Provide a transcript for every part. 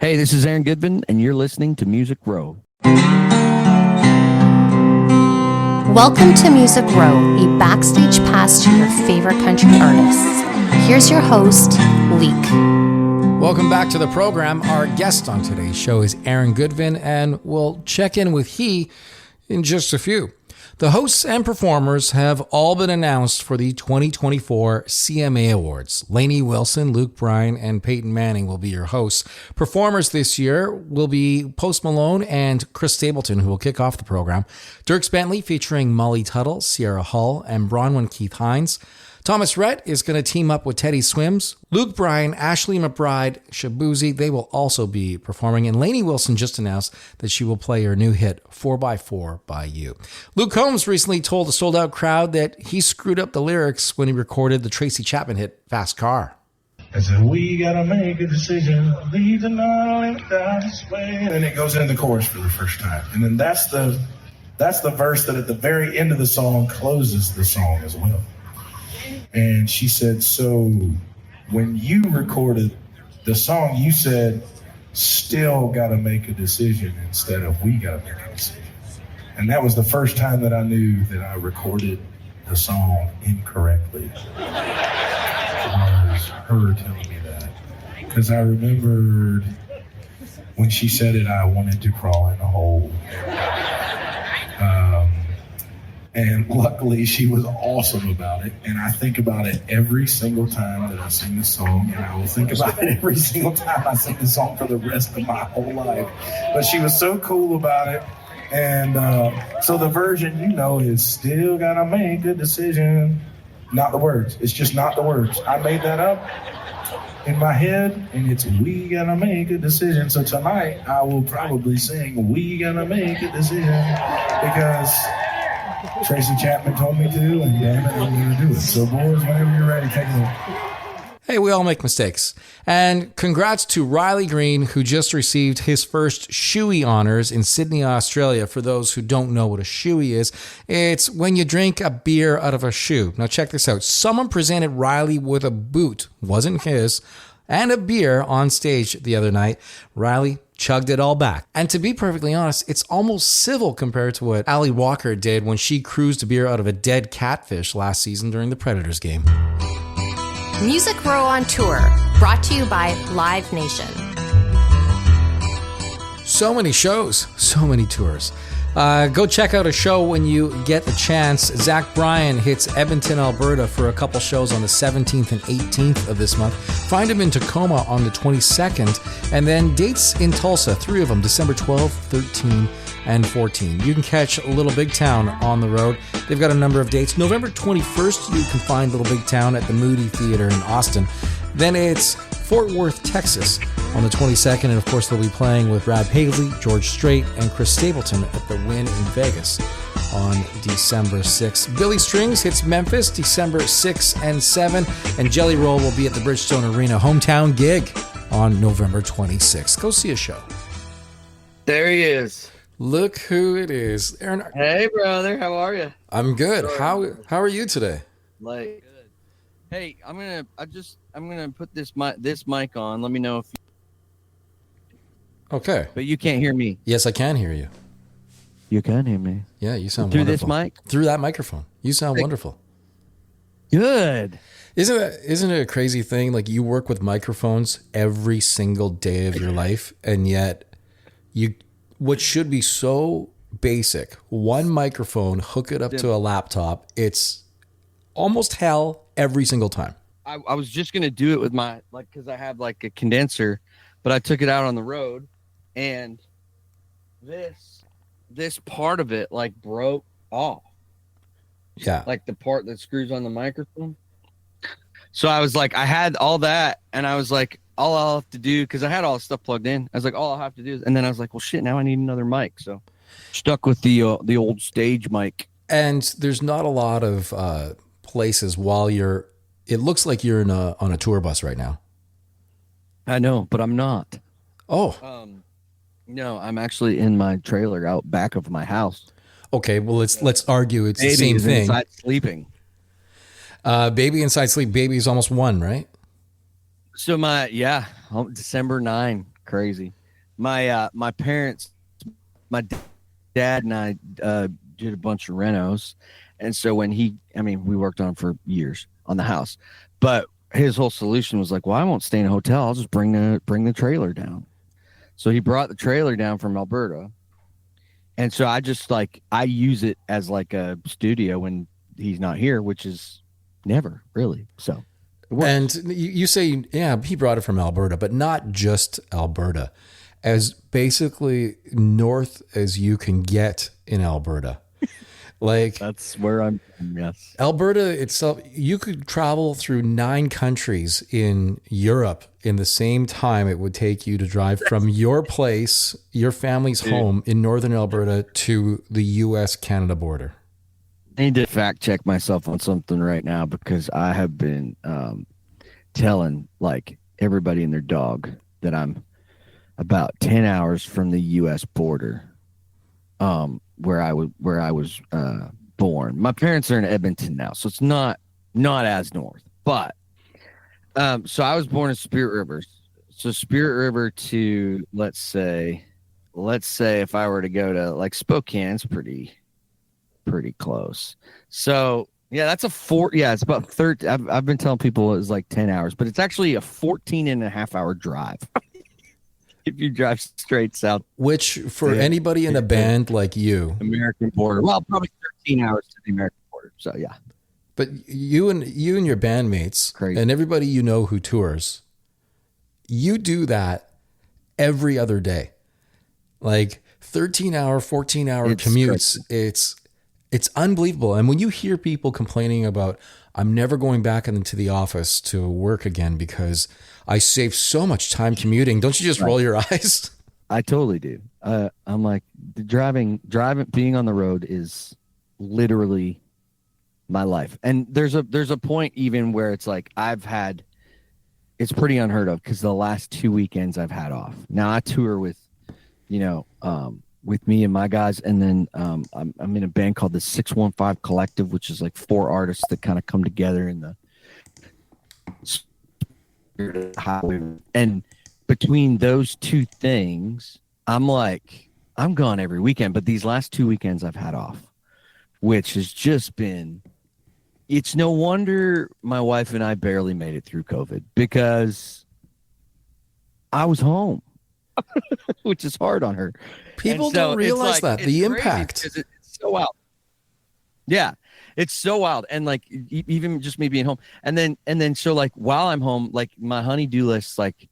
Hey, this is Aaron Goodvin, and you're listening to Music Row. Welcome to Music Row, a backstage pass to your favorite country artists. Here's your host, Leek. Welcome back to the program. Our guest on today's show is Aaron Goodvin, and we'll check in with he in just a few. The hosts and performers have all been announced for the 2024 CCMA Awards. Lainey Wilson, Luke Bryan, and Peyton Manning will be your hosts. Performers this year will be Post Malone and Chris Stapleton, who will kick off the program. Dierks Bentley featuring Molly Tuttle, Sierra Hull, and Bronwyn Keith Hines. Thomas Rhett is going to team up with Teddy Swims. Luke Bryan, Ashley McBride, Shabuzi, they will also be performing. And Lainey Wilson just announced that she will play her new hit, 4x4 by You. Luke Combs recently told a sold-out crowd that he screwed up the lyrics when he recorded the Tracy Chapman hit, Fast Car. I said, we gotta make a decision, leave the night this way. And it goes into the chorus for the first time. And then that's the verse that at the very end of the song closes the song as well. And she said, so when you recorded the song, you said, still got to make a decision instead of we got to make a decision. And that was the first time that I knew that I recorded the song incorrectly. Was her telling me that. Because I remembered when she said it, I wanted to crawl in a hole. And luckily, she was awesome about it. And I think about it every single time that I sing this song. And I will think about it every single time I sing this song for the rest of my whole life. But she was so cool about it. And so the version, is still gotta make a decision. Not the words. It's just not the words. I made that up in my head. And it's we gotta make a decision. So tonight, I will probably sing we gotta make a decision. Because Tracy Chapman told me to, and damn it, I'm going to do it. So, boys, whenever you're ready, take a look. Hey, we all make mistakes. And congrats to Riley Green, who just received his first shoey honors in Sydney, Australia. For those who don't know what a shoey is, it's when you drink a beer out of a shoe. Now, check this out. Someone presented Riley with a boot, wasn't his, and a beer on stage the other night. Riley chugged it all back. And to be perfectly honest, it's almost civil compared to what Ali Walker did when she cruised a beer out of a dead catfish last season during the Predators game. Music Row on Tour, brought to you by Live Nation. So many shows, so many tours. Go check out a show when you get the chance. Zach Bryan hits Edmonton, Alberta for a couple shows on the 17th and 18th of this month. Find him in Tacoma on the 22nd. And then dates in Tulsa, 3 of them, December 12th, 13, and 14. You can catch Little Big Town on the road. They've got a number of dates. November 21st, you can find Little Big Town at the Moody Theater in Austin. Then it's Fort Worth, Texas on the 22nd. And of course, they'll be playing with Rab Haley, George Strait, and Chris Stapleton at the Wynn in Vegas on December 6th. Billy Strings hits Memphis December 6 and 7. And Jelly Roll will be at the Bridgestone Arena hometown gig on November 26th. Go see a show. There he is. Look who it is. Aaron. Hey, brother. How are you? I'm good. How are you today? Good. Hey, I'm gonna put this mic on. Let me know if Okay. But you can't hear me. Yes, I can hear you. You can hear me. Yeah, you sound through wonderful. this mic? Through that microphone. You sound wonderful. Good. Isn't it a crazy thing? Like, you work with microphones every single day of your life, and yet what should be so basic, one microphone, hook it up to a laptop, it's almost hell every single time. I was just gonna do it with my because I have like a condenser, but I took it out on the road, and this part of it broke off. Yeah. Like the part that screws on the microphone. So I was like, I had all that, and I was like, all I'll have to do, because I had all the stuff plugged in. I was like, all I'll have to do is, and then I was like, well, shit, now I need another mic. So stuck with the old stage mic. And there's not a lot of places it looks like you're on a tour bus right now. I know, but I'm not. Oh. No, I'm actually in my trailer out back of my house. Okay, well, let's argue it's the same thing. Inside sleeping. Baby inside sleep. Baby's almost 1, right? So December 9. crazy. My parents, my dad and I did a bunch of renos, and so when we worked on for years on the house, but his whole solution was like, well, I won't stay in a hotel. I'll just bring the trailer down. So he brought the trailer down from Alberta. And so I use it as like a studio when he's not here, which is never really. So it works. And you say, yeah, he brought it from Alberta, but not just Alberta, as basically north as you can get in Alberta. Like that's where I'm. Yes. Alberta itself, you could travel through 9 countries in Europe in the same time it would take you to drive from your place, your family's home in northern Alberta to the US-Canada border. I need to fact check myself on something right now because I have been telling like everybody and their dog that I'm about 10 hours from the US border. Where I was born. My parents are in Edmonton now, so it's not as north. But so I was born in Spirit River. So Spirit River to let's say if I were to go to like Spokane's pretty close. So yeah, that's it's about 13. I've been telling people it's like 10 hours, but it's actually a 14.5-hour drive. If you drive straight south, which for anybody in a band like you, American border, well, probably 13 hours to the American border. So yeah, but you and your bandmates and everybody you know who tours, you do that every other day, like 13-hour, 14-hour commutes. Crazy. It's unbelievable. And when you hear people complaining about, I'm never going back into the office to work again because I save so much time commuting, don't you just roll your eyes? I totally do. I'm like, driving, being on the road is literally my life. And there's a point even where it's like it's pretty unheard of because the last 2 weekends I've had off. Now I tour with me and my guys, and then I'm in a band called the 615 Collective, which is like 4 artists that kind of come together in the highway. And between those two things, I'm gone every weekend. But these last 2 weekends I've had off, which has just been, it's no wonder my wife and I barely made it through COVID because I was home. Which is hard on her. People don't realize that the impact. It's so wild. Yeah, it's so wild, and like even just me being home, and then so like while I'm home, like my honey-do list, like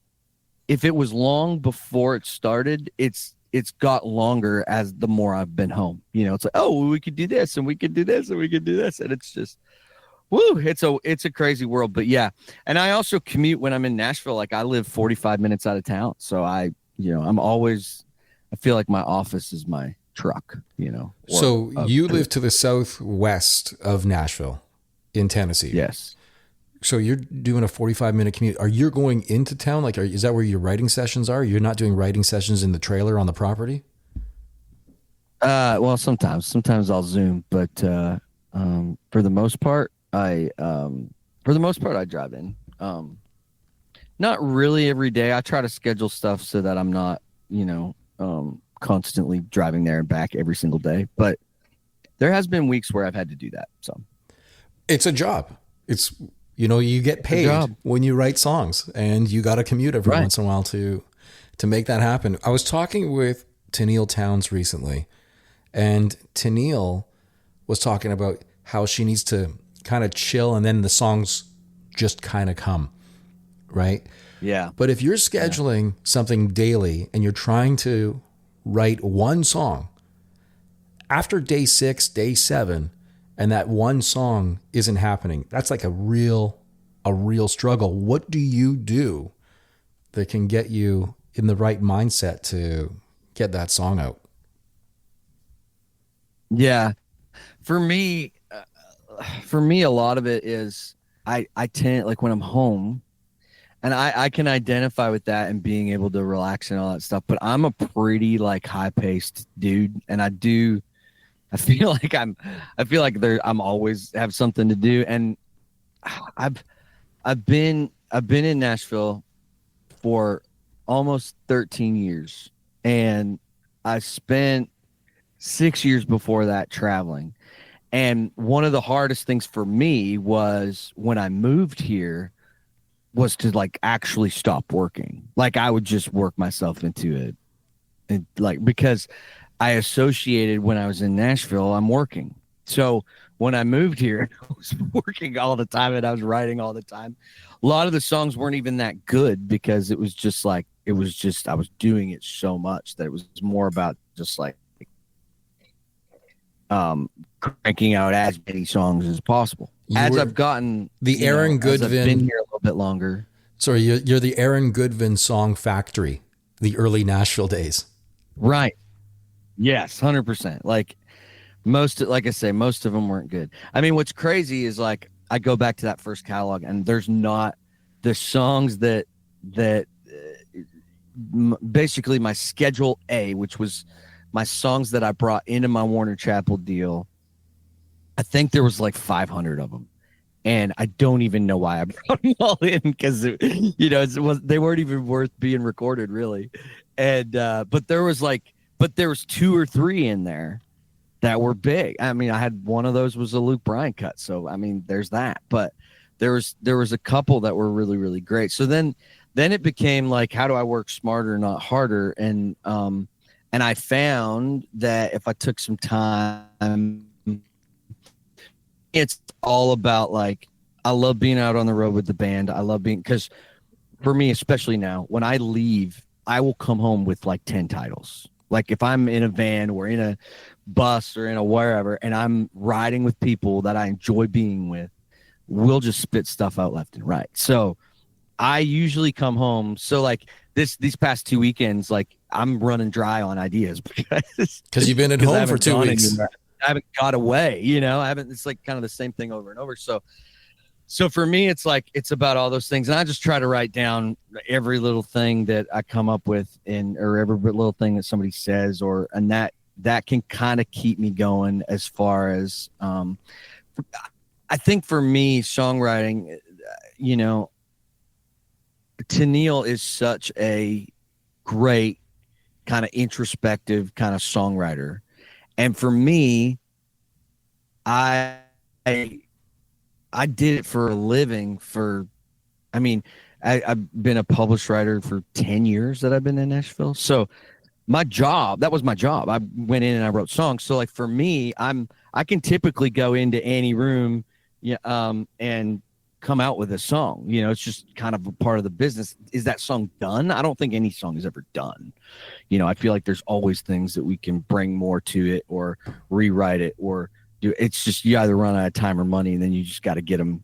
if it was long before it started, it's got longer as the more I've been home. It's like, oh, well, we could do this, and we could do this, and we could do this, and it's just, woo! It's a crazy world, but yeah. And I also commute when I'm in Nashville. Like I live 45 minutes out of town, so I feel like my office is my truck, So you live to the southwest of Nashville in Tennessee. Yes. So you're doing a 45-minute commute. Are you going into town? Like, is that where your writing sessions are? You're not doing writing sessions in the trailer on the property? Well, sometimes I'll Zoom, but for the most part, I drive in. Not really every day. I try to schedule stuff so that I'm not, constantly driving there and back every single day. But there has been weeks where I've had to do that. So it's a job. It's, you get paid when you write songs, and you got to commute every once in a while to make that happen. I was talking with Tennille Towns recently, and Tennille was talking about how she needs to kind of chill and then the songs just kind of come. Right? Yeah. But if you're scheduling something daily and you're trying to write one song, after day 6, day 7, and that one song isn't happening, that's like a real struggle. What do you do that can get you in the right mindset to get that song out? Yeah. For me, a lot of it is I tend, like when I'm home, and I can identify with that and being able to relax and all that stuff. But I'm a pretty like high paced dude, and I feel like I'm always have something to do. And I've been in Nashville for almost 13 years. And I spent 6 years before that traveling. And one of the hardest things for me was when I moved here was to like actually stop working. Like I would just work myself into it. And like, because I associated when I was in Nashville, I'm working. So when I moved here, I was working all the time and I was writing all the time. A lot of the songs weren't even that good because it was just like, I was doing it so much that it was more about just like, cranking out as many songs as possible. I've gotten the Aaron Goodvin, I've been here a little bit longer. Sorry, you're the Aaron Goodvin song factory, the early Nashville days. Right. Yes, 100%. Like I say, most of them weren't good. I mean, what's crazy is like I go back to that first catalog, and there's not the songs that basically my Schedule A, which was my songs that I brought into my Warner Chappell deal. I think there was like 500 of them, and I don't even know why I brought them all in because they weren't even worth being recorded really. And but there was 2 or 3 in there that were big. I mean, I had one of those was a Luke Bryan cut, so I mean, there's that. But there was a couple that were really, really great. So then it became like, how do I work smarter, not harder? And I found that if I took some time, it's all about like, I love being out on the road with the band. I love being, because for me, especially now, when I leave, I will come home with like 10 titles. Like if I'm in a van or in a bus or in a wherever, and I'm riding with people that I enjoy being with, we'll just spit stuff out left and right. So I usually come home. So like these past 2 weekends, like I'm running dry on ideas because you've been at home for 2 weeks. I haven't got away, it's like kind of the same thing over and over. So for me, it's like, it's about all those things. And I just try to write down every little thing that I come up with or every little thing that somebody says, and that can kind of keep me going as far as, I think for me, songwriting, Tennille is such a great kind of introspective kind of songwriter. And for me, I did it for a living I've been a published writer for 10 years that I've been in Nashville. So that was my job. I went in and I wrote songs. So like for me, I can typically go into any room, and come out with a song. It's just kind of a part of the business. Is that song done? I don't think any song is ever done. I feel like there's always things that we can bring more to it or rewrite it or do. It's just you either run out of time or money, and then you just got to get them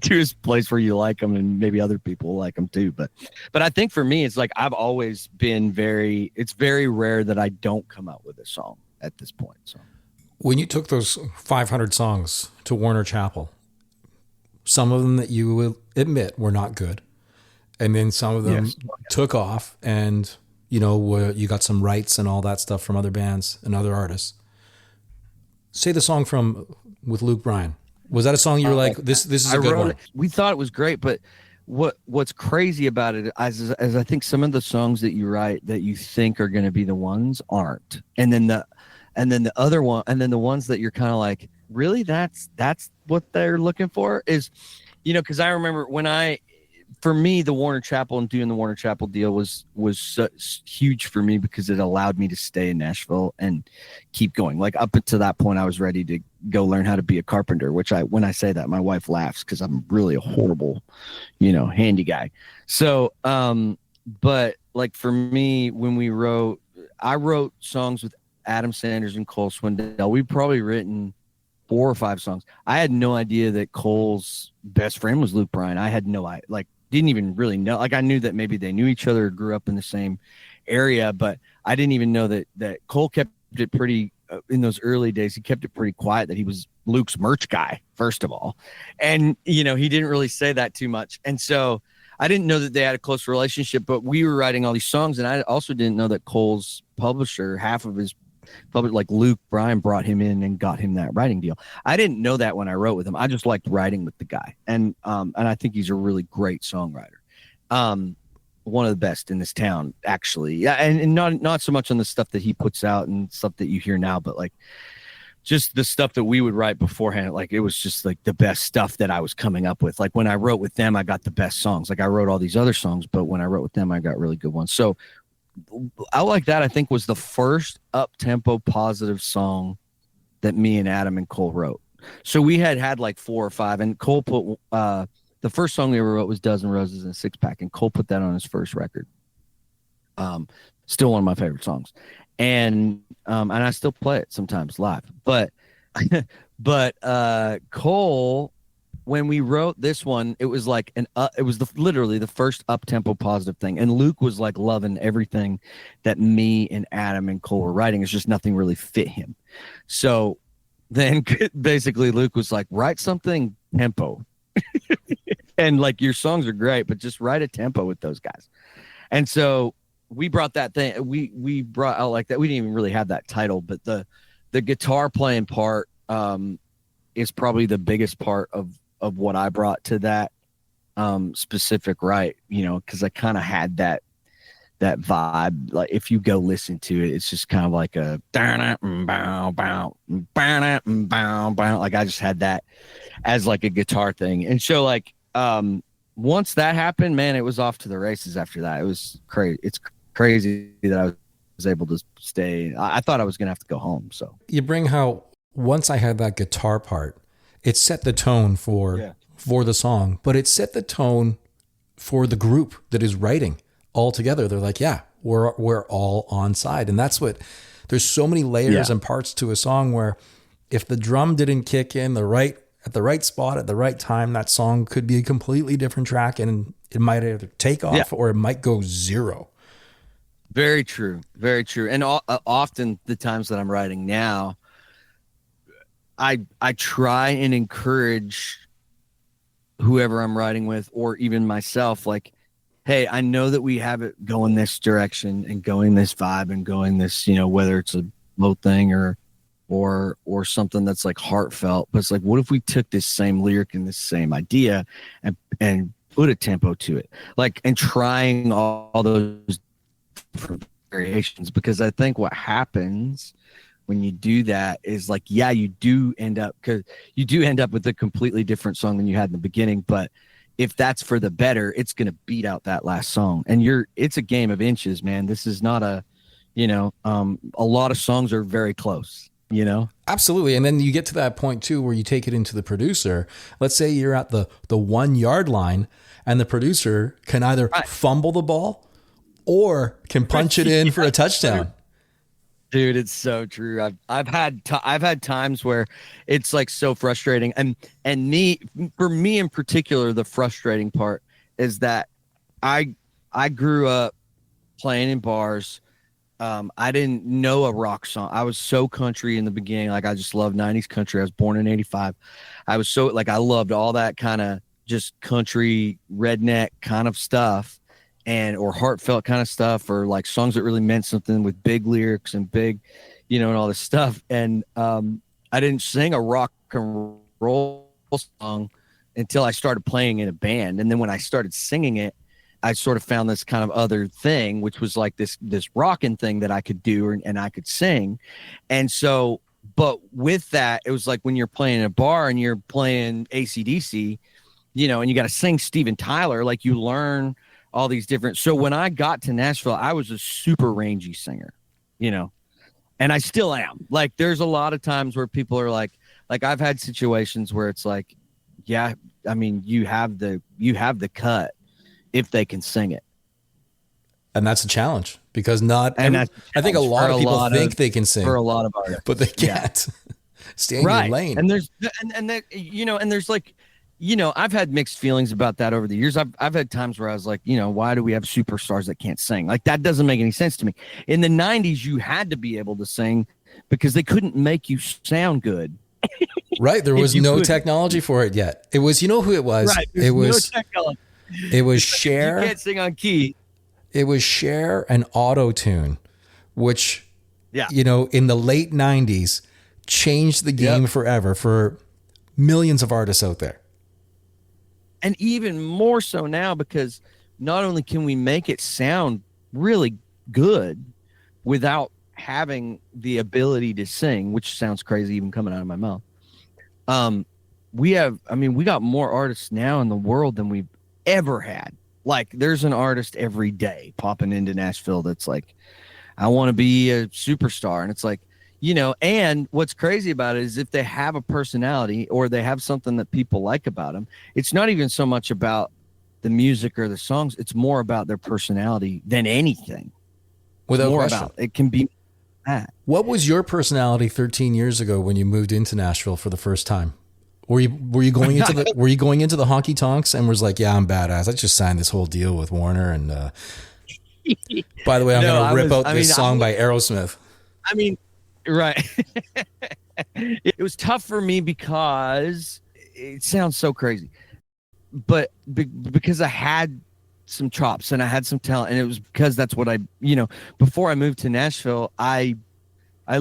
to a place where you like them, and maybe other people like them too. But I think for me, it's like I've always been it's very rare that I don't come out with a song at this point. So when you took those 500 songs to Warner Chappell, some of them that you will admit were not good, and then some of them took off, and you got some rights and all that stuff from other bands and other artists. Say the song with Luke Bryan. Was that a song you were like, this is a good one? We thought it was great, but what's crazy about it is I think some of the songs that you write that you think are going to be the ones aren't, and then the other one, and then the ones that you're kind of like, really, that's what they're looking for is, because I remember for me, the Warner Chappell and doing the Warner Chappell deal was huge for me because it allowed me to stay in Nashville and keep going. Like up until that point, I was ready to go learn how to be a carpenter, which when I say that, my wife laughs because I'm really a horrible, handy guy. So, but like for me, when I wrote songs with Adam Sanders and Cole Swindell. We've probably written 4 or 5 songs. I had no idea that Cole's best friend was Luke Bryan. I had no idea, didn't even really know. Like I knew that maybe they knew each other or grew up in the same area, but I didn't even know that Cole kept it pretty in those early days. He kept it pretty quiet that he was Luke's merch guy, first of all. And, he didn't really say that too much. And so I didn't know that they had a close relationship, but we were writing all these songs. And I also didn't know that Cole's publisher, half of his publisher, like Luke Bryan, brought him in and got him that writing deal. I didn't know that when I wrote with him. I just liked writing with the guy. And I think he's a really great songwriter. one of the best in this town, actually. Yeah, and not so much on the stuff that he puts out and stuff that you hear now, but like just the stuff that we would write beforehand. Like it was just like the best stuff that I was coming up with. Like when I wrote with them, I got the best songs. Like I wrote all these other songs, but when I wrote with them, I got really good ones. So I Like That, I think, was the first up-tempo positive song that me and Adam and Cole wrote. So we had like 4 or 5, and Cole put the first song we ever wrote was Dozen Roses and Six Pack, and Cole put that on his first record. Still one of my favorite songs. And I still play it sometimes live. But Cole, when we wrote this one, it was like it was literally the first up-tempo positive thing. And Luke was like loving everything that me and Adam and Cole were writing. It's just nothing really fit him. So then basically Luke was like, write something tempo. And like, your songs are great, but just write a tempo with those guys. And so we brought that thing. We brought out Like That. We didn't even really have that title, but the guitar playing part is probably the biggest part of what I brought to that specific write, you know, because I kind of had that vibe. Like if you go listen to it, it's just kind of like a like I just had that as like a guitar thing. And so like once that happened, man, it was off to the races after that. It was crazy. It's crazy that I was able to stay. I thought I was gonna have to go home. So You bring how once I had that guitar part, it set the tone for the song, but it set the tone for the group that is writing all together. They're like, yeah, we're all on side. And that's what, there's so many layers and parts to a song where if the drum didn't kick in at the right spot at the right time, that song could be a completely different track, and it might either take off or it might go zero. Very true. Very true. And often the times that I'm writing now, I try and encourage whoever I'm writing with, or even myself, like, hey, I know that we have it going this direction and going this vibe and going this, you know, whether it's a low thing or something that's like heartfelt, but it's like, what if we took this same lyric and this same idea and put a tempo to it, like, and trying all those different variations. Because I think what happens when you do that is like, yeah, you do end up with a completely different song than you had in the beginning. But if that's for the better, it's going to beat out that last song. And it's a game of inches, man. This is not a lot of songs are very close, you know? Absolutely. And then you get to that point too, where you take it into the producer. Let's say you're at the 1 yard line and the producer can either fumble the ball or can punch it in for a touchdown. Dude, it's so true. I've had times where it's like so frustrating, and for me in particular, the frustrating part is that I grew up playing in bars. I didn't know a rock song. I was so country in the beginning. Like I just loved 90s country. I was born in 85. I was so like, I loved all that kind of just country redneck kind of stuff. Or heartfelt kind of stuff, or like songs that really meant something with big lyrics and big, you know, and all this stuff. And I didn't sing a rock and roll song until I started playing in a band. And then when I started singing it, I sort of found this kind of other thing, which was like this rocking thing that I could do and I could sing. And so, but with that, it was like when you're playing in a bar and you're playing AC/DC, you know, and you got to sing Steven Tyler, like you learn all these different. So when I got to Nashville, I was a super rangy singer, you know, and I still am. Like there's a lot of times where people are like I've had situations where it's like, yeah, I mean, you have the cut if they can sing it. And that's a challenge because I think a lot of people think they can sing for a lot of artists, but they can't stay in your lane. And there's you know, and there's like, you know, I've had mixed feelings about that over the years. I've had times where I was like, you know, why do we have superstars that can't sing? Like that doesn't make any sense to me. In the 90s, you had to be able to sing because they couldn't make you sound good. Right. There was no technology for it yet. It was, you know who it was? Right. It was Cher. You can't sing on key. It was Cher and Auto-Tune, which, you know, in the late 90s changed the game forever for millions of artists out there. And even more so now, because not only can we make it sound really good without having the ability to sing, which sounds crazy even coming out of my mouth. We got more artists now in the world than we've ever had. Like, there's an artist every day popping into Nashville that's like, I want to be a superstar. And it's like, you know, and what's crazy about it is if they have a personality or they have something that people like about them, it's not even so much about the music or the songs. It's more about their personality than anything. Without more question. about it can be that. What was your personality 13 years ago when you moved into Nashville for the first time? Were you going into the honky tonks and was like, yeah, I'm badass. I just signed this whole deal with Warner, and by the way, I'm going to rip out this song by Aerosmith. I mean, right. It was tough for me because it sounds so crazy, but because I had some chops and I had some talent, and it was because that's what before I moved to Nashville, I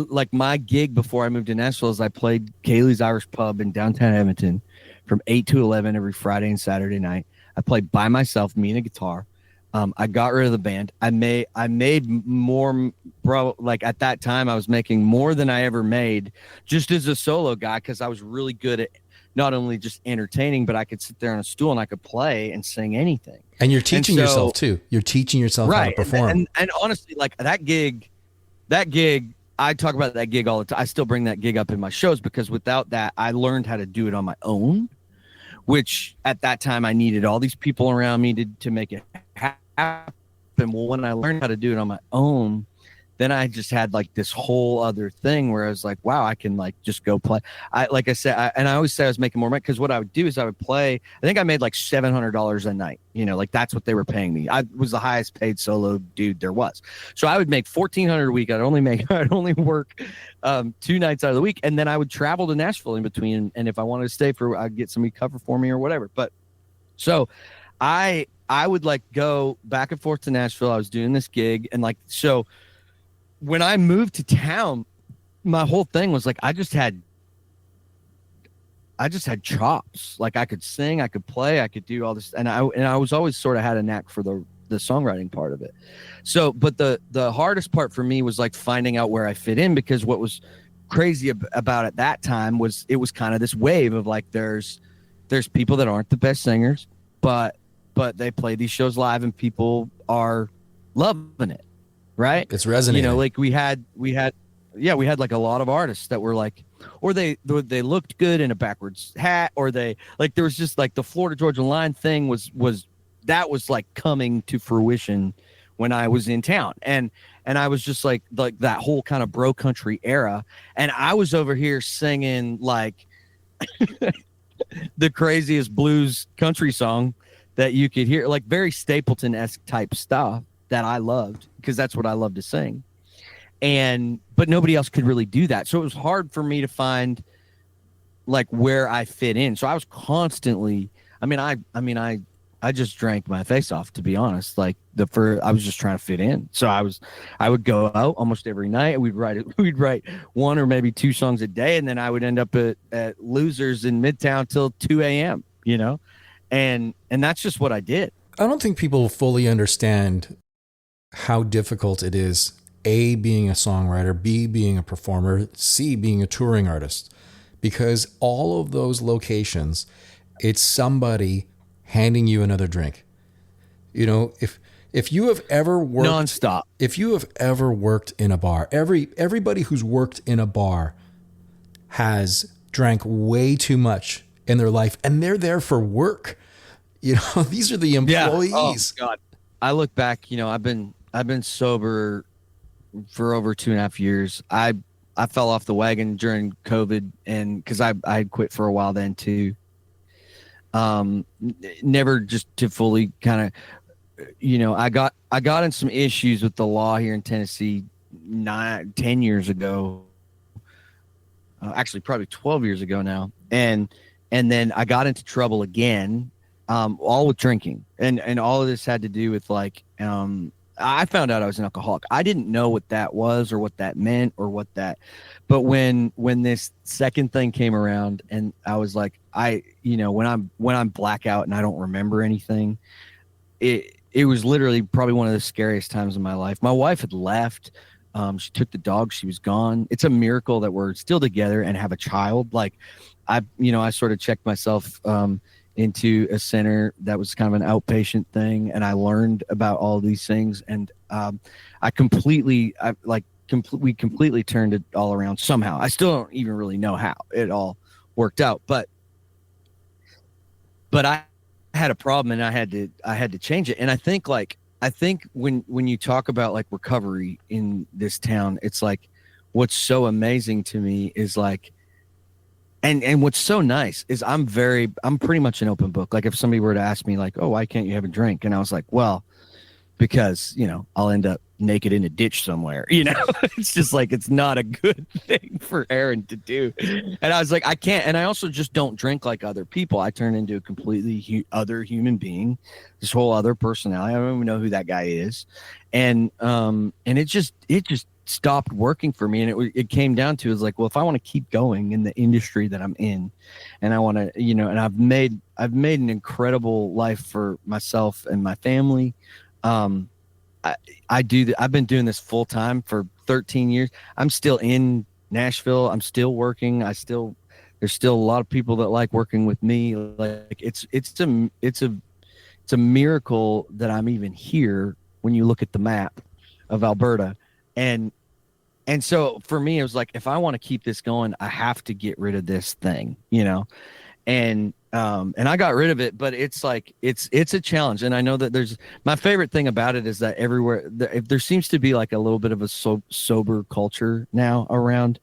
like my gig before I moved to Nashville is I played Kaylee's Irish Pub in downtown Edmonton from 8 to 11 every Friday and Saturday night. I played by myself, me and a guitar. I got rid of the band. I made more, bro. Like at that time, I was making more than I ever made just as a solo guy, because I was really good at not only just entertaining, but I could sit there on a stool and I could play and sing anything. And you're teaching yourself too. You're teaching yourself how to perform. And honestly, like that gig, I talk about that gig all the time. I still bring that gig up in my shows because without that, I learned how to do it on my own, which at that time I needed all these people around me to make it happen. Well, when I learned how to do it on my own, then I just had like this whole other thing where I was like, wow, I can like just go play. I always say I was making more money because what I would do is I would play. I think I made like $700 a night. You know, like that's what they were paying me. I was the highest paid solo dude there was. So I would make $1,400 a week. I'd only work 2 nights out of the week, and then I would travel to Nashville in between. And if I wanted to stay I'd get somebody cover for me or whatever. But so I would like go back and forth to Nashville. I was doing this gig, and like so. When I moved to town, my whole thing was like I just had chops. Like I could sing, I could play, I could do all this, and I was always sort of had a knack for the songwriting part of it. So, but the hardest part for me was like finding out where I fit in, because what was crazy about at that time was it was kind of this wave of like there's people that aren't the best singers, but they play these shows live and people are loving it. Right. It's resonating. You know, like we had like a lot of artists that were like, or they looked good in a backwards hat, or there was just like the Florida Georgia Line thing was like coming to fruition when I was in town. And I was just like that whole kind of bro country era. And I was over here singing like the craziest blues country song that you could hear, like very Stapleton-esque type stuff that I loved, because that's what I love to sing. But nobody else could really do that. So it was hard for me to find like where I fit in. So I was constantly, I just drank my face off, to be honest. Like I was just trying to fit in. So I would go out almost every night. We'd write 1 or maybe 2 songs a day. And then I would end up at Losers in Midtown till 2 a.m., you know? And that's just what I did. I don't think people fully understand how difficult it is, A, being a songwriter, B, being a performer, C, being a touring artist, because all of those locations, it's somebody handing you another drink. You know, if you have ever worked nonstop, if you have ever worked in a bar, everybody who's worked in a bar has drank way too much in their life, and they're there for work. You know, these are the employees. Yeah. Oh God, I look back. You know, I've been sober for over 2.5 years. I fell off the wagon during COVID, and because I had quit for a while then too. Never just to fully kind of, you know, I got in some issues with the law here in Tennessee 10 years ago. Actually, probably 12 years ago now, and then I got into trouble again, all with drinking, and all of this had to do with like. I found out I was an alcoholic. I didn't know what that was or what that meant or but when this second thing came around, and I was like, when I'm blackout and I don't remember anything, it it was literally probably one of the scariest times of my life. My wife had left. She took the dog. She was gone. It's a miracle that we're still together and have a child. Like I sort of checked myself into a center that was kind of an outpatient thing. And I learned about all these things. And we completely turned it all around somehow. I still don't even really know how it all worked out, but I had a problem and I had to change it. And I think when you talk about like recovery in this town, it's like, what's so amazing to me is like, and what's so nice is I'm pretty much an open book. Like if somebody were to ask me like, oh, why can't you have a drink? And I was like, well, because, I'll end up naked in a ditch somewhere, it's just like, it's not a good thing for Aaron to do. And I was like, I can't. And I also just don't drink like other people. I turn into a completely other human being, this whole other personality. I don't even know who that guy is. And it just stopped working for me. And it came down to, is like, well, if I want to keep going in the industry that I'm in, and I want to, and I've made an incredible life for myself and my family. I've been doing this full time for 13 years. I'm still in Nashville. I'm still working. There's still a lot of people that like working with me. Like it's a miracle that I'm even here when you look at the map of Alberta. And so for me, it was like, if I want to keep this going, I have to get rid of this thing, and I got rid of it, but it's like, it's a challenge. And I know that my favorite thing about it is that everywhere there seems to be like a little bit of a sober culture now around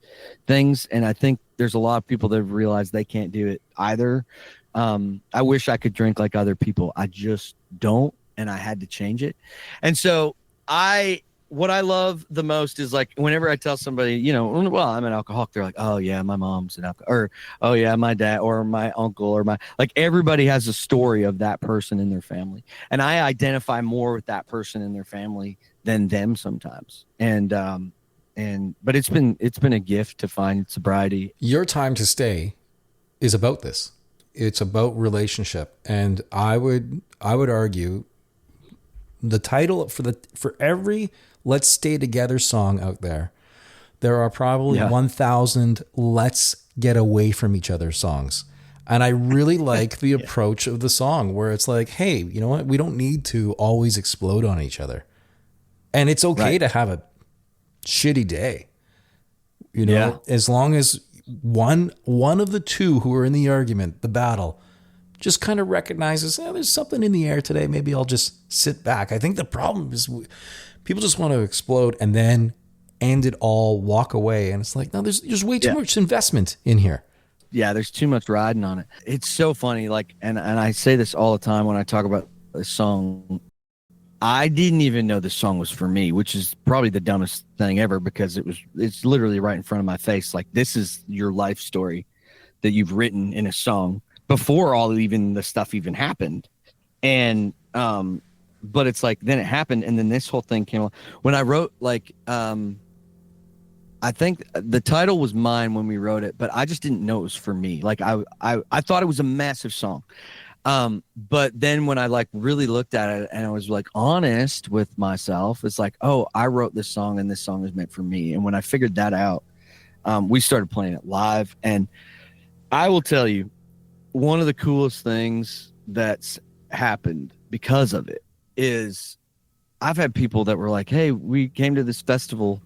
things. And I think there's a lot of people that have realized they can't do it either. I wish I could drink like other people. I just don't. And I had to change it. And so what I love the most is like, whenever I tell somebody, well, I'm an alcoholic, they're like, oh yeah, my mom's an alcoholic, or oh yeah, my dad or my uncle or like everybody has a story of that person in their family. And I identify more with that person in their family than them sometimes. But it's been a gift to find sobriety. Your time to stay is about this. It's about relationship. And I would argue the title for every Let's Stay Together song out there are probably 1,000 Let's Get Away From Each Other songs. And I really like the approach of the song where it's like, hey, you know what? We don't need to always explode on each other. And it's okay to have a shitty day, as long as one of the two who are in the argument, the battle, just kind of recognizes, there's something in the air today. Maybe I'll just sit back. I think the problem is people just want to explode and then end it all, walk away. And it's like, no, there's way too much investment in here. Yeah, there's too much riding on it. It's so funny. Like, and I say this all the time when I talk about this song. I didn't even know this song was for me, which is probably the dumbest thing ever, because it's literally right in front of my face. Like, this is your life story that you've written in a song before the stuff even happened. And but it's like, then it happened, and then this whole thing came along. When I wrote, like, I think the title was mine when we wrote it, but I just didn't know it was for me. Like, I thought it was a massive song. But then when I like really looked at it and I was like honest with myself, it's like, oh, I wrote this song and this song is meant for me. And when I figured that out, we started playing it live. And I will tell you, one of the coolest things that's happened because of it is I've had people that were like, hey, we came to this festival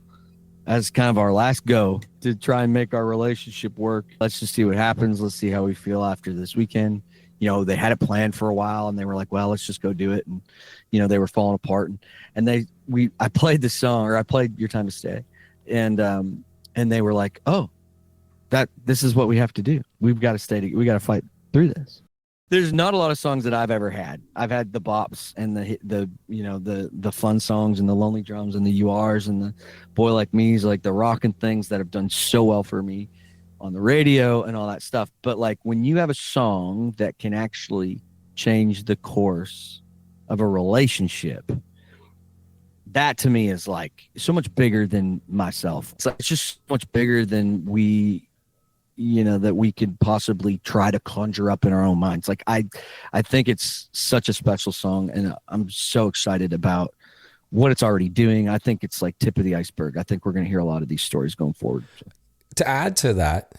as kind of our last go to try and make our relationship work. Let's just see what happens. Let's see how we feel after this weekend. They had it planned for a while and they were like, well, let's just go do it. And, they were falling apart. And I played the song, or I played Your Time to Stay. And they were like, oh, this is what we have to do. We've got to stay. We got to fight through this. There's not a lot of songs that I've ever had. I've had the bops and the fun songs and the lonely drums and the URs and the Boy Like Me's, like the rockin' things that have done so well for me on the radio and all that stuff. But like, when you have a song that can actually change the course of a relationship, that to me is like so much bigger than myself. It's just so much bigger than we that we could possibly try to conjure up in our own minds. Like I think it's such a special song, and I'm so excited about what it's already doing. I think it's like tip of the iceberg. I think we're going to hear a lot of these stories going forward. To add to that,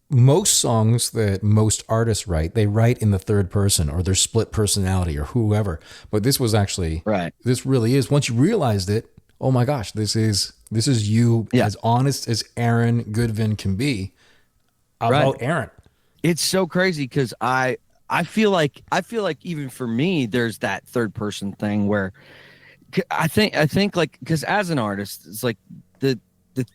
most songs that most artists write, they write in the third person or their split personality or whoever. But this was actually right. This really is. Once you realized it, oh my gosh, this is you as honest as Aaron Goodvin can be about Aaron. It's so crazy because I feel like even for me, there's that third person thing where I think like, because as an artist, it's like the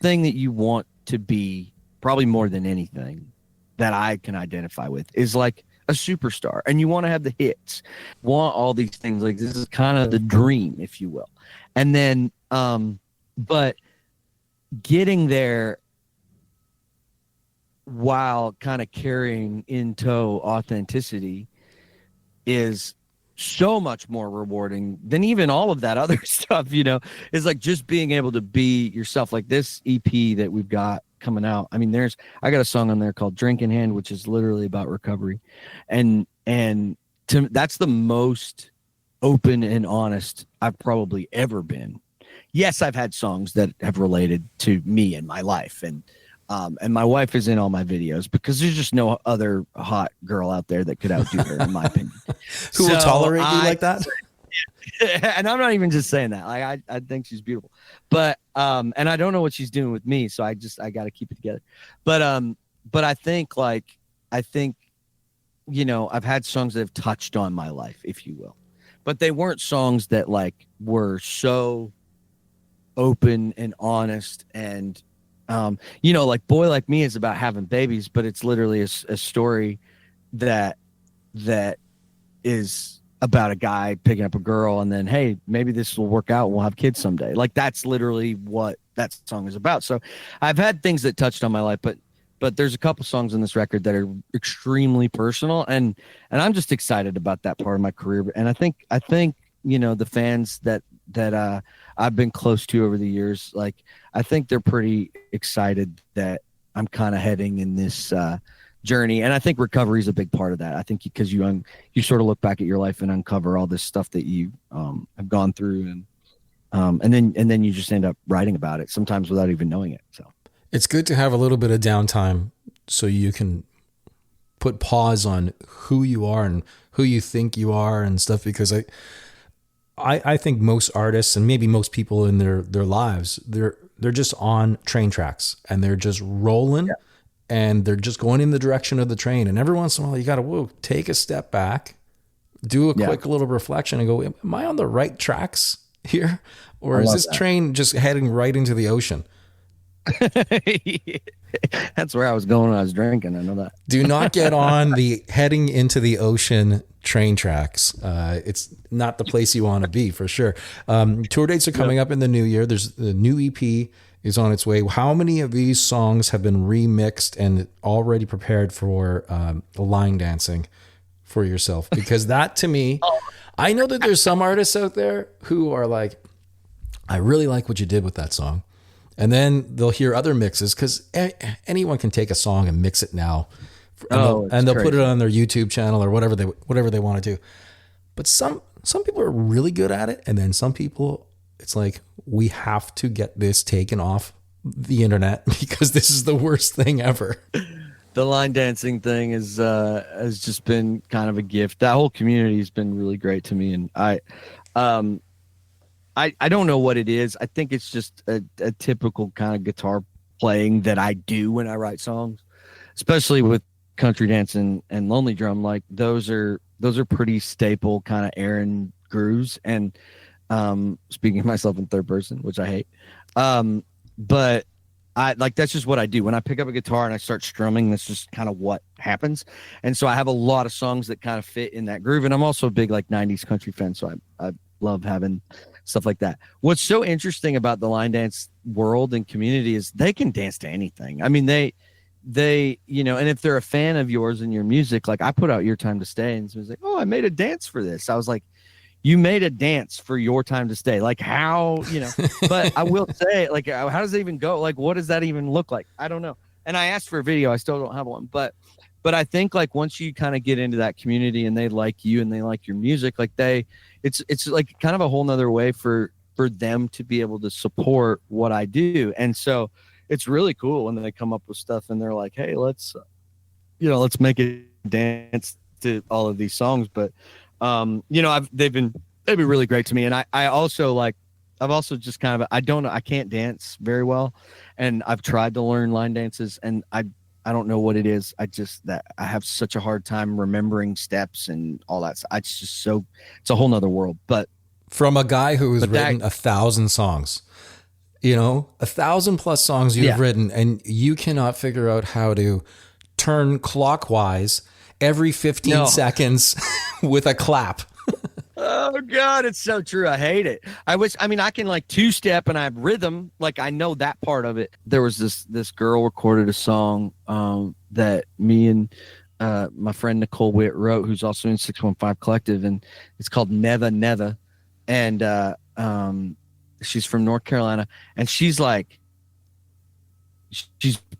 thing that you want to be, probably more than anything that I can identify with, is like a superstar, and you want to have the hits, want all these things. Like this is kind of the dream, if you will. And then but getting there while kind of carrying in tow authenticity is so much more rewarding than even all of that other stuff, is like just being able to be yourself. Like this EP that we've got coming out, I mean, I got a song on there called Drink in Hand, which is literally about recovery, and that's the most open and honest I've probably ever been. Yes, I've had songs that have related to me and my life, and my wife is in all my videos because there's just no other hot girl out there that could outdo her, in my opinion. Who will tolerate you like that? And I'm not even just saying that. Like I think she's beautiful, but and I don't know what she's doing with me, so I got to keep it together. But I think I've had songs that have touched on my life, if you will, but they weren't songs that like were so open and honest and like Boy Like Me is about having babies, but it's literally a story that is about a guy picking up a girl and then, hey, maybe this will work out, we'll have kids someday. Like that's literally what that song is about. So I've had things that touched on my life, but there's a couple songs on this record that are extremely personal, and I'm just excited about that part of my career. And I think the fans that I've been close to over the years, like I think they're pretty excited that I'm kind of heading in this journey. And I think recovery is a big part of that. I think because you sort of look back at your life and uncover all this stuff that you have gone through, and then you just end up writing about it, sometimes without even knowing it. So it's good to have a little bit of downtime so you can put pause on who you are and who you think you are and stuff, because I think most artists and maybe most people in their lives, they're just on train tracks and they're just rolling and they're just going in the direction of the train. And every once in a while you got to take a step back, do a quick little reflection and go, am I on the right tracks here? Or is this train just heading right into the ocean? That's where I was going when I was drinking. I know that. Do not get on the heading into the ocean train tracks. It's not the place you want to be, for sure. Tour dates are coming up in the new year. There's the new EP is on its way. How many of these songs have been remixed and already prepared for line dancing for yourself? Because that, to me, I know that there's some artists out there who are like, I really like what you did with that song. And then they'll hear other mixes, because anyone can take a song and mix it now, and they'll put it on their YouTube channel or whatever they want to do. But some people are really good at it, and then some people, it's like, we have to get this taken off the internet because this is the worst thing ever. The line dancing thing has just been kind of a gift. That whole community has been really great to me, and I don't know what it is. I think it's just a typical kind of guitar playing that I do when I write songs, especially with country dance and lonely drum. Like those are pretty staple kind of Aaron grooves. And speaking of myself in third person, which I hate, but I like, that's just what I do when I pick up a guitar and I start strumming. That's just kind of what happens. And so I have a lot of songs that kind of fit in that groove. And I'm also a big like 90s country fan, so I love having stuff like that. What's so interesting about the line dance world and community is they can dance to anything. I mean, they and if they're a fan of yours and your music, like I put out Your Time to Stay, and someone's like, oh, I made a dance for this. I was like, you made a dance for Your Time to Stay. Like how, but I will say, like, how does it even go? Like, what does that even look like? I don't know. And I asked for a video. I still don't have one, but I think like once you kind of get into that community and they like you and they like your music, like it's like kind of a whole nother way for them to be able to support what I do. And so it's really cool when they come up with stuff and they're like, hey, let's make it dance to all of these songs. But they've been really great to me. And I also like, I've also just kind of, I can't dance very well. And I've tried to learn line dances and I don't know what it is. I have such a hard time remembering steps and all that. It's just it's a whole nother world. But from a guy who has written 1,000 songs, 1,000+ songs you've written, and you cannot figure out how to turn clockwise every 15 seconds with a clap. Oh God, it's so true. I hate it. I can like two-step and I have rhythm. Like I know that part of it. There was this girl recorded a song that me and my friend Nicole Witt wrote, who's also in 615 Collective, and it's called Never Never. And she's from North Carolina, and she's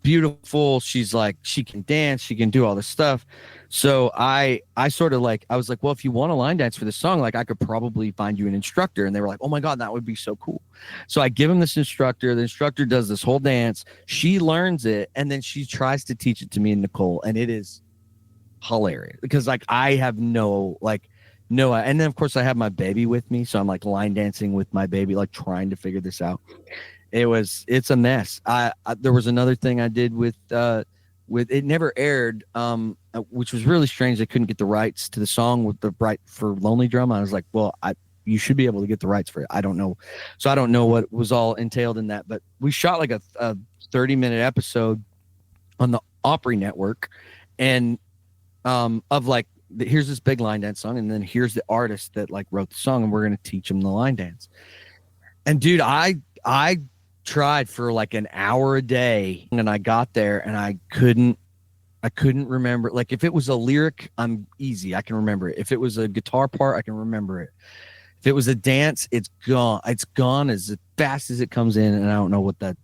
beautiful. She's like, she can dance, she can do all this stuff. So I sort of like, I was like, well, if you want a line dance for this song, like I could probably find you an instructor. And they were like, oh my God, that would be so cool. So I give him this instructor. The instructor does this whole dance. She learns it. And then she tries to teach it to me and Nicole. And it is hilarious because like, I have no, and then of course I have my baby with me. So I'm like line dancing with my baby, like trying to figure this out. It's a mess. There was another thing I did with it never aired, which was really strange. They couldn't get the rights to the song with the right for Lonely Drum. I was like, well, you should be able to get the rights for it. I don't know. So I don't know what was all entailed in that, but we shot like a 30-minute episode on the Opry network and of like, here's this big line dance song. And then here's the artist that like wrote the song and we're going to teach them the line dance. And dude, I tried for like an hour a day and I got there and I couldn't remember. Like if it was a lyric, I'm easy. I can remember it. If it was a guitar part, I can remember it. If it was a dance, it's gone. It's gone as fast as it comes in. And I don't know what that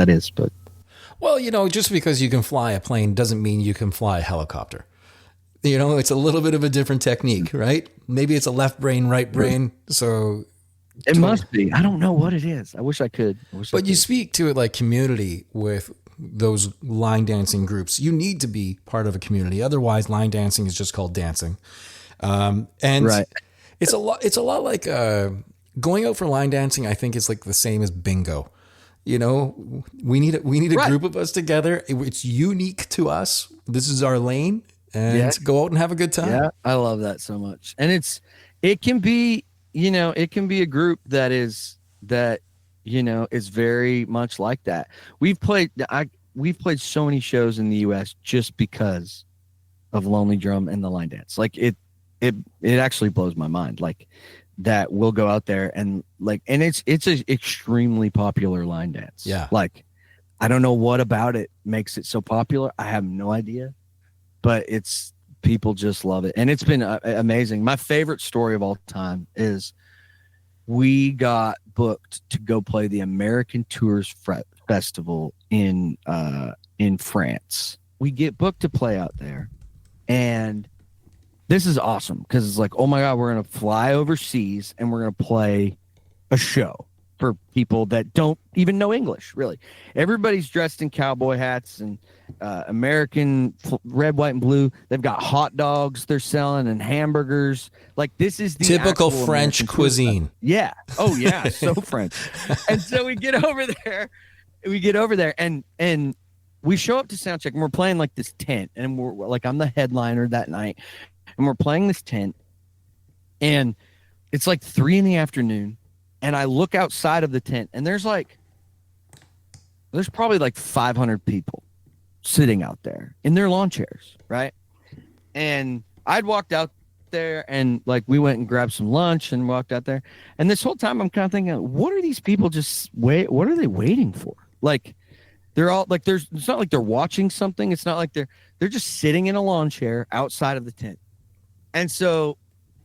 is, but. Well, just because you can fly a plane doesn't mean you can fly a helicopter. It's a little bit of a different technique, right? Maybe it's a left brain, right brain. So it must be. I don't know what it is. I wish I could. But you speak to it like community with those line dancing groups. You need to be part of a community. Otherwise, line dancing is just called dancing. And right. It's a lot like going out for line dancing. I think is like the same as bingo. We need a group of us together. It's unique to us. This is our lane. And go out and have a good time. Yeah, I love that so much. And it can be a group that is very much like that. We've played so many shows in the US just because of Lonely Drum and the line dance. Like it actually blows my mind. Like that we'll go out there and it's an extremely popular line dance. Yeah. Like I don't know what about it makes it so popular. I have no idea. But people just love it. And it's been amazing. My favorite story of all time is we got booked to go play the American Tours Festival in France. We get booked to play out there. And this is awesome because it's like, oh my God, we're going to fly overseas and we're going to play a show for people that don't even know English, really. Everybody's dressed in cowboy hats and American red, white, and blue. They've got hot dogs they're selling and hamburgers. Like this is the typical French cuisine. Yeah. Oh yeah. So French. And so we get over there and we show up to sound check and we're playing like this tent and we're like, I'm the headliner that night and we're playing this tent and it's like 3 p.m. and I look outside of the tent and there's probably like 500 people sitting out there in their lawn chairs, right? And I'd walked out there and like we went and grabbed some lunch and walked out there. And this whole time I'm kind of thinking, what are these people what are they waiting for? Like they're all like it's not like they're watching something. It's not like they're just sitting in a lawn chair outside of the tent. And so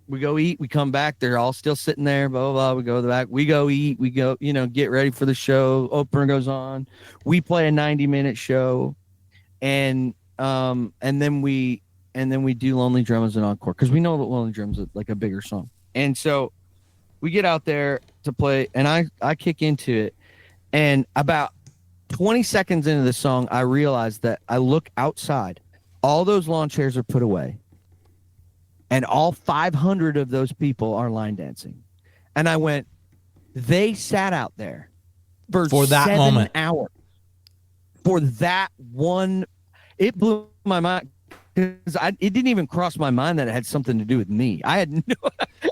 we go eat, we come back, they're all still sitting there, blah, blah, blah. We go to the back, we go eat, we go, get ready for the show. Opener goes on. We play a 90-minute show. And then we do Lonely Drum as an encore, because we know that Lonely Drum's like a bigger song. And so we get out there to play, and I kick into it, and about 20 seconds into the song, I realize that I look outside. All those lawn chairs are put away, and all 500 of those people are line dancing. And I went, they sat out there for that 7 moment. Hours for that one. It blew my mind, because it didn't even cross my mind that it had something to do with me. I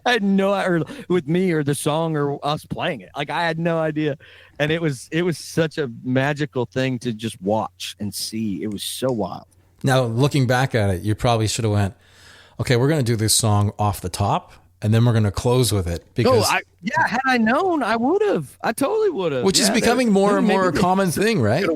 had no, or with me or the song or us playing it. Like, I had no idea. And it was such a magical thing to just watch and see. It was so wild. Now, looking back at it, you probably should have went, okay, we're going to do this song off the top, and then we're going to close with it. Because had I known, I would have. I totally would have. Which is becoming more and more a common thing, right?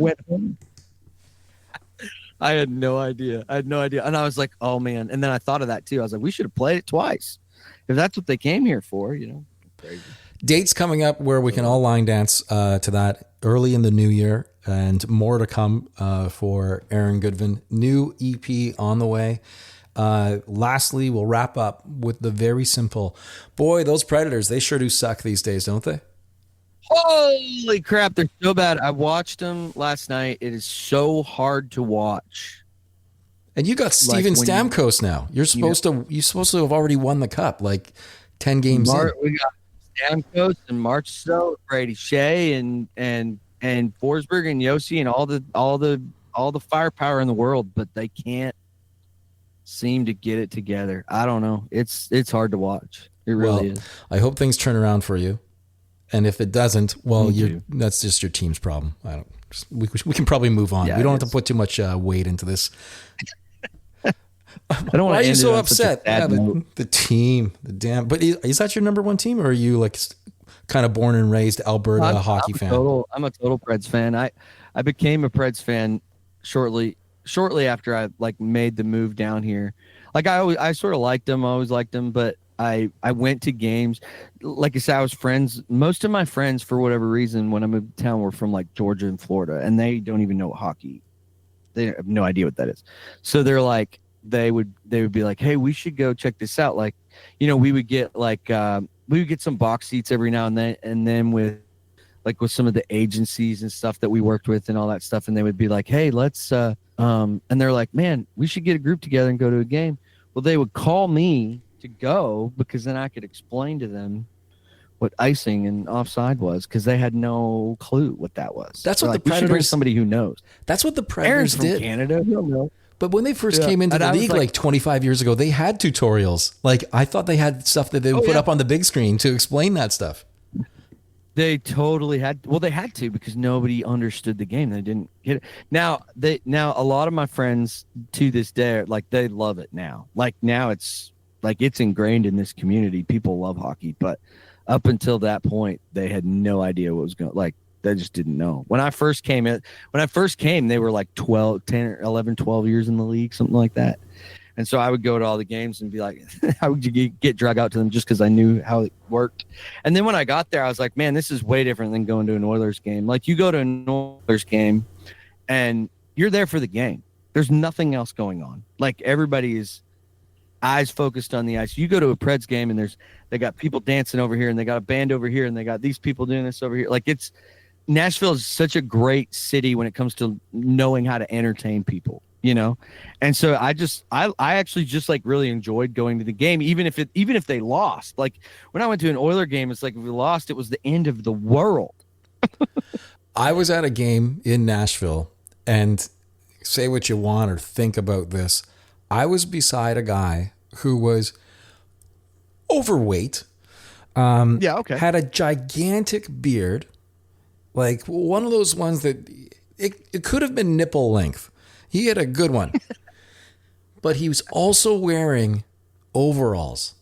I had no idea. And I was like, oh, man. And then I thought of that, too. I was like, we should have played it twice. If that's what they came here for, Crazy. Dates coming up where we can all line dance to that early in the new year, and more to come for Aaron Goodvin. New EP on the way. Lastly, we'll wrap up with the very simple, boy, those Predators, they sure do suck these days, don't they? Holy crap, they're so bad. I watched them last night. It is so hard to watch. And you got Steven Stamkos now. You're supposed to have already won the cup, like 10 games in. We got Stamkos and Marchessault, Brady Shea, and Forsberg and Yossi, and all the firepower in the world, but they can't seem to get it together. I don't know. It's hard to watch. It really is. I hope things turn around for you. And if it doesn't, that's just your team's problem. We can probably move on. We don't have to put too much weight into this. I don't want. Why are you so upset? The team, the damn. But is that your number one team, or are you like kind of born and raised Alberta hockey fan? I'm a total Preds fan. I became a Preds fan shortly after I made the move down here. I sort of liked them. I always liked them, but I went to games. Like I said, I was friends. Most of my friends, for whatever reason, when I moved to town, were from Georgia and Florida, and they don't even know hockey. They have no idea what that is. So they're like, they would be like, hey, we should go check this out. We would get some box seats every now and then with some of the agencies and stuff that we worked with and all that stuff. And they would be like, hey, let's, and they're like, man, we should get a group together and go to a game. Well, they would call me to go, because then I could explain to them what icing and offside was, because they had no clue what that was. That's what the Predators. Somebody who knows. That's what the Predators did. From Canada, he'll know. But when they first came into the league 25 years ago, they had tutorials. I thought they had stuff that they would put up on the big screen to explain that stuff. They totally had. Well, they had to, because nobody understood the game. They didn't get it. Now a lot of my friends to this day, they love it now. Now it's it's ingrained in this community. People love hockey, but up until that point, they had no idea what was going. They just didn't know. When I first came, they were 12, 10, 11, 12 years in the league, something like that. And so I would go to all the games and be like, how would you get drug out to them, just because I knew how it worked. And then when I got there, I was like, man, this is way different than going to an Oilers game. You go to an Oilers game and you're there for the game. There's nothing else going on. Everybody is eyes focused on the ice. You go to a Preds game and they got people dancing over here, and they got a band over here, and they got these people doing this over here. Nashville is such a great city when it comes to knowing how to entertain people, And so I actually just really enjoyed going to the game, even if they lost. When I went to an Oiler game, it's if we lost, it was the end of the world. I was at a game in Nashville, and say what you want or think about this, I was beside a guy who was overweight. Had a gigantic beard, one of those ones that it could have been nipple length. He had a good one, but he was also wearing overalls.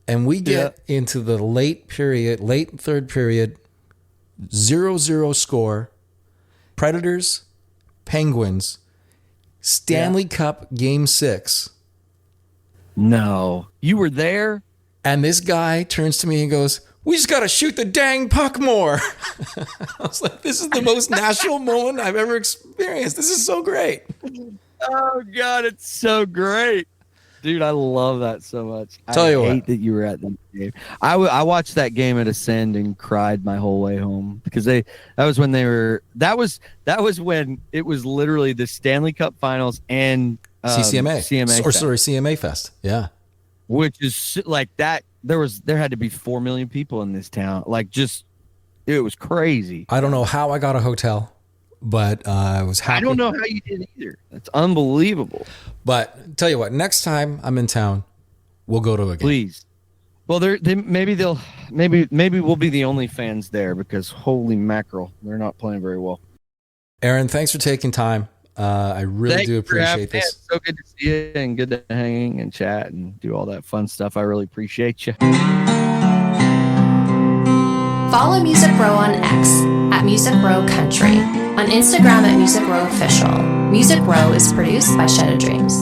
And we get into the late third period, 0-0 score, Predators, Penguins, Stanley Cup Game 6. No, you were there? And this guy turns to me and goes, "We just got to shoot the dang puck more." I was like, this is the most Nashville moment I've ever experienced. This is so great. Oh God, it's so great, dude. I love that so much. Tell you I what. hate that you were at that game. I watched that game at Ascend and cried my whole way home because that was when it was literally the Stanley Cup Finals and CCMA Fest. Yeah. Which is like that. There had to be 4 million people in this town. Like, just, it was crazy. I don't know how I got a hotel, but I was happy. I don't know how you did either. That's unbelievable. But tell you what, next time I'm in town, we'll go to a game. Please. Well, maybe we'll be the only fans there because holy mackerel, they're not playing very well. Aaron, thanks for taking time. I really do appreciate this. It's so good to see you and good to hang and chat and do all that fun stuff. I really appreciate you. Follow Music Row on X at Music Row Country, on Instagram at Music Row Official. Music Row is produced by Shed of Dreams.